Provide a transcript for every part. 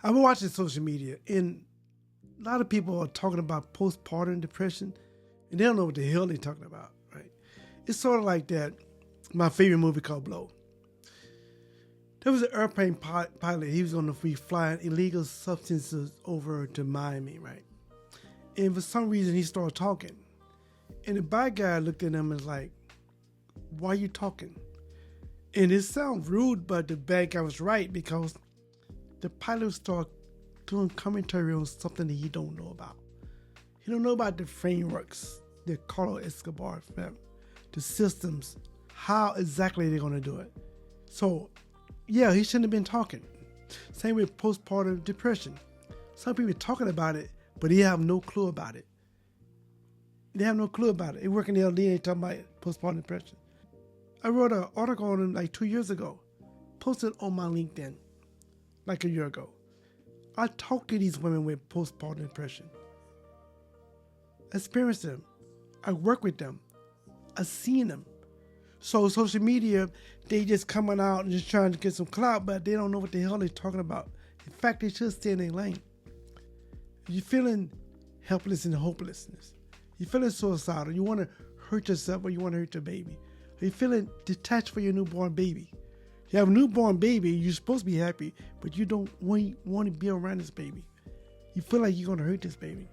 I've been watching social media, and a lot of people are talking about postpartum depression, and they don't know what the hell they're talking about, right? It's sort of like that, my favorite movie called Blow. There was an airplane pilot. He was going to be flying illegal substances over to Miami, right? And for some reason, he started talking. And the bad guy looked at him and was like, why are you talking? And it sounds rude, but the bad guy was right, because the pilot started doing commentary on something that he don't know about. He don't know about the frameworks, the Carlos Escobar film, the systems, how exactly they're going to do it. So, yeah, he shouldn't have been talking. Same with postpartum depression. Some people are talking about it, but they have no clue about it. They have no clue about it. They work in the LD and they talking about postpartum depression. I wrote an article on it like 2 years ago, posted on my LinkedIn like a year ago. I talked to these women with postpartum depression. I experienced them. I work with them. I've seen them. So social media, they just coming out and just trying to get some clout, but they don't know what the hell they're talking about. In fact, they should stay in their lane. If you're feeling helpless and hopelessness, you're feeling suicidal, you want to hurt yourself or you want to hurt your baby, or you're feeling detached for your newborn baby. You have a newborn baby, you're supposed to be happy, but you don't want to be around this baby. You feel like you're going to hurt this baby.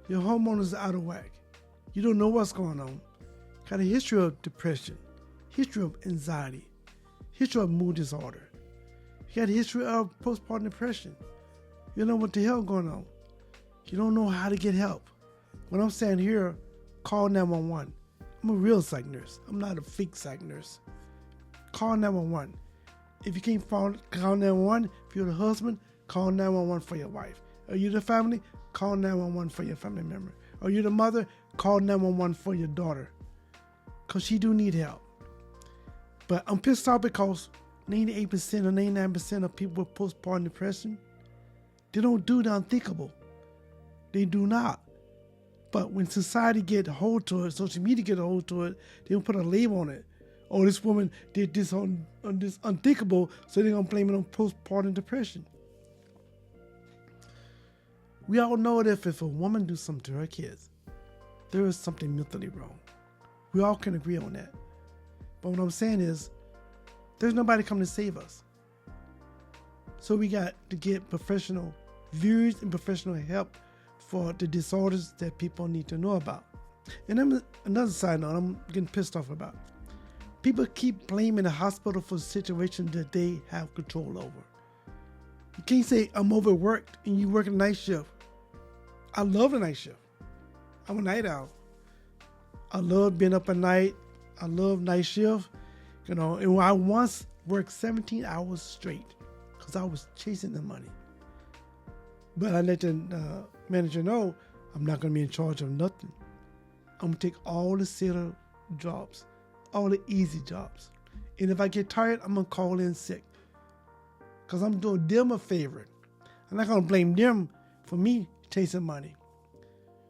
Your hormones are out of whack. You don't know what's going on. Got a history of depression, history of anxiety, history of mood disorder. You got a history of postpartum depression. You don't know what the hell going on. You don't know how to get help. When I'm saying here, call 911. I'm a real psych nurse. I'm not a fake psych nurse. Call 911. If you can't call 911, if you're the husband, call 911 for your wife. Are you the family? Call 911 for your family member. Are you the mother? Call 911 for your daughter. Because she do need help. But I'm pissed off because 98% or 99% of people with postpartum depression, they don't do the unthinkable. They do not. But when society get a hold to it, social media get a hold to it, they don't put a label on it. Oh, this woman did this on this unthinkable, so they're going to blame it on postpartum depression. We all know that if a woman do something to her kids, there is something mentally wrong. We all can agree on that. But what I'm saying is, there's nobody coming to save us. So we got to get professional views and professional help for the disorders that people need to know about. And then another side note I'm getting pissed off about. People keep blaming the hospital for situations that they have control over. You can't say I'm overworked and you work a night shift. I love the night shift. I'm a night owl. I love being up at night. I love night shift. And I once worked 17 hours straight because I was chasing the money. But I let the manager know I'm not going to be in charge of nothing. I'm going to take all the silly jobs, all the easy jobs. And if I get tired, I'm going to call in sick because I'm doing them a favor. I'm not going to blame them for me chasing money.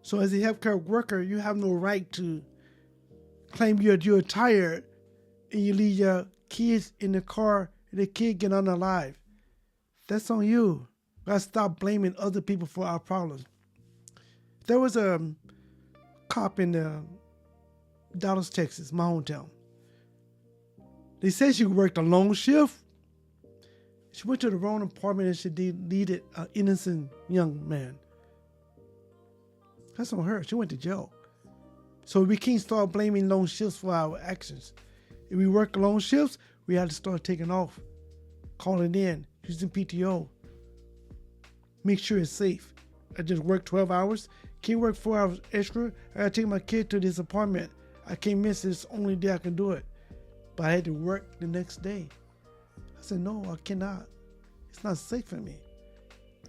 So as a healthcare worker, you have no right to claim you're tired and you leave your kids in the car and the kid get unalive. That's on you. We gotta stop blaming other people for our problems. There was a cop in Dallas, Texas, my hometown. They said she worked a long shift. She went to the wrong apartment and she deleted an innocent young man. That's on her. She went to jail. So we can't start blaming long shifts for our actions. If we work long shifts, we have to start taking off, calling in, using PTO. Make sure it's safe. I just work 12 hours. Can't work 4 hours extra. I gotta take my kid to this apartment. I can't miss this. Only day I can do it. But I had to work the next day. I said, no, I cannot. It's not safe for me.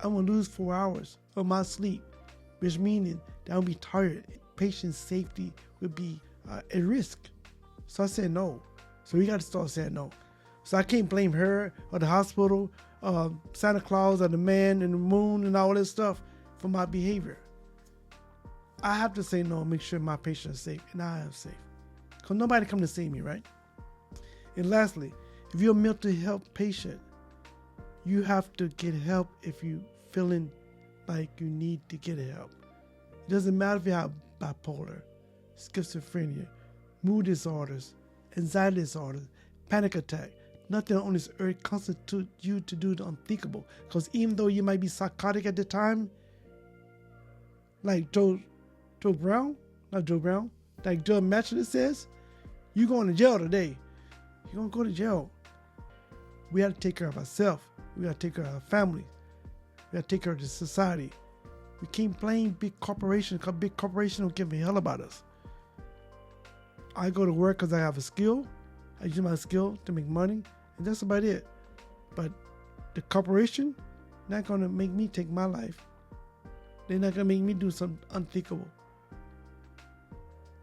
I'm gonna lose 4 hours of my sleep, which meaning that I'll be tired. Patient safety would be at risk. So I said no. So we got to start saying no. So I can't blame her or the hospital, Santa Claus or the man in the moon and all this stuff for my behavior. I have to say no and make sure my patient is safe and I am safe. Because nobody come to save me, right? And lastly, if you're a mental health patient, You have to get help if you feeling like you need to get help. It doesn't matter if you have bipolar, schizophrenia, mood disorders, anxiety disorders, panic attack. Nothing on this earth constitutes you to do the unthinkable. Because even though you might be psychotic at the time, like Joe Brown, not Joe Brown, like Joe Matchless says, you're going to jail today. You're going to go to jail. We have to take care of ourselves. We got to take care of our families. We got to take care of the society. We can't blame big corporations because big corporations don't give a hell about us. I go to work because I have a skill. I use my skill to make money, and that's about it. But the corporation not going to make me take my life. They're not going to make me do something unthinkable.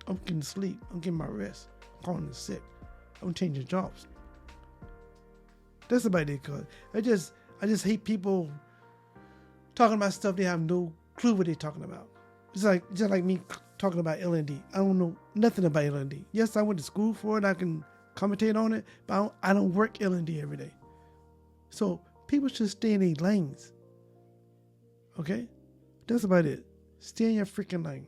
I'm getting sleep. I'm getting my rest. I'm calling in sick. I'm changing jobs. That's about it, cause I just hate people talking about stuff they have no clue what they're talking about. It's like just like me talking about LND. I don't know nothing about LND. Yes, I went to school for it. I can commentate on it, but I don't work LND every day. So people should stay in their lanes. Okay, that's about it. Stay in your freaking lane.